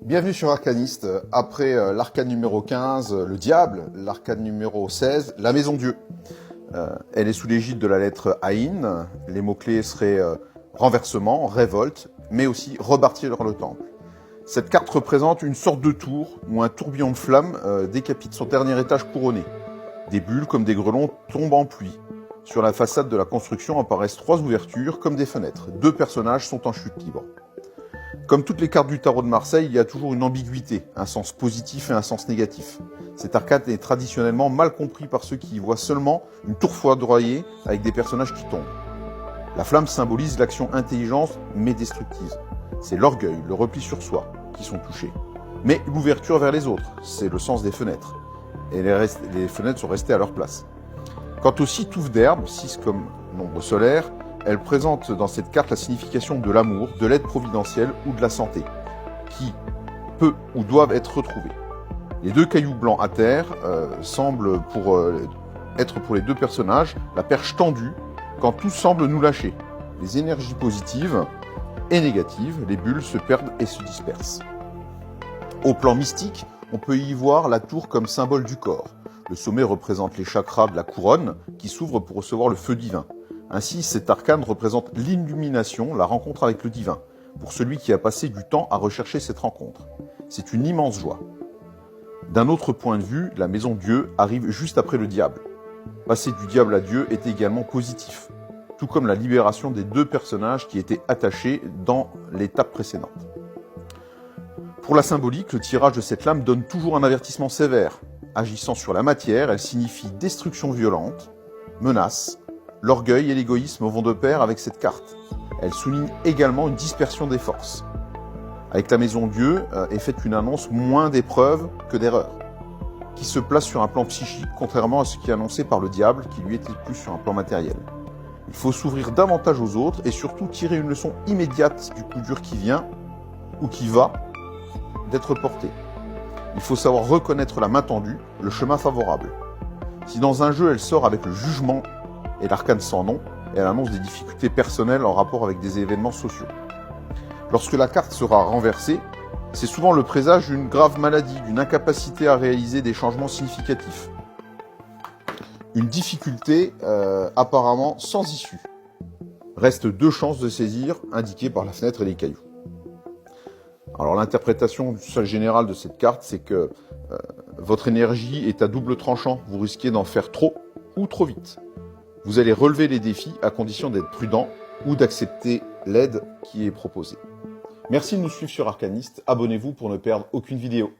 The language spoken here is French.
Bienvenue sur Arcaniste. Après l'arcane numéro 15, le diable, l'arcane numéro 16, la maison Dieu. Elle est sous l'égide de la lettre Aïn. Les mots-clés seraient renversement, révolte, mais aussi rebâtir le temple. Cette carte représente une sorte de tour où un tourbillon de flammes décapite son dernier étage couronné. Des bulles comme des grêlons tombent en pluie. Sur la façade de la construction apparaissent 3 ouvertures comme des fenêtres. 2 personnages sont en chute libre. Comme toutes les cartes du tarot de Marseille, il y a toujours une ambiguïté, un sens positif et un sens négatif. Cet arcane est traditionnellement mal compris par ceux qui y voient seulement une tour foudroyée avec des personnages qui tombent. La flamme symbolise l'action intelligente mais destructive. C'est l'orgueil, le repli sur soi qui sont touchés. Mais l'ouverture vers les autres, c'est le sens des fenêtres. Et les fenêtres sont restées à leur place. Quant aux 6 touffes d'herbe, 6 comme nombre solaire, elle présente dans cette carte la signification de l'amour, de l'aide providentielle ou de la santé, qui peut ou doivent être retrouvés. Les 2 cailloux blancs à terre semblent être pour les 2 personnages la perche tendue quand tout semble nous lâcher. Les énergies positives et négatives, les bulles se perdent et se dispersent. Au plan mystique, on peut y voir la tour comme symbole du corps. Le sommet représente les chakras de la couronne qui s'ouvrent pour recevoir le feu divin. Ainsi, cet arcane représente l'illumination, la rencontre avec le divin, pour celui qui a passé du temps à rechercher cette rencontre. C'est une immense joie. D'un autre point de vue, la maison Dieu arrive juste après le diable. Passer du diable à Dieu est également positif, tout comme la libération des 2 personnages qui étaient attachés dans l'étape précédente. Pour la symbolique, le tirage de cette lame donne toujours un avertissement sévère. Agissant sur la matière, elle signifie destruction violente, menace. L'orgueil et l'égoïsme vont de pair avec cette carte. Elle souligne également une dispersion des forces. Avec la maison Dieu est faite une annonce moins d'épreuves que d'erreurs, qui se place sur un plan psychique, contrairement à ce qui est annoncé par le diable, qui lui était plus sur un plan matériel. Il faut s'ouvrir davantage aux autres et surtout tirer une leçon immédiate du coup dur qui vient, ou qui va, d'être porté. Il faut savoir reconnaître la main tendue, le chemin favorable. Si dans un jeu elle sort avec le jugement et l'arcane sans nom, elle annonce des difficultés personnelles en rapport avec des événements sociaux. Lorsque la carte sera renversée, c'est souvent le présage d'une grave maladie, d'une incapacité à réaliser des changements significatifs. Une difficulté apparemment sans issue. Restent 2 chances de saisir, indiquées par la fenêtre et les cailloux. Alors l'interprétation générale de cette carte, c'est que votre énergie est à double tranchant. Vous risquez d'en faire trop ou trop vite. Vous allez relever les défis à condition d'être prudent ou d'accepter l'aide qui est proposée. Merci de nous suivre sur Arcaniste. Abonnez-vous pour ne perdre aucune vidéo.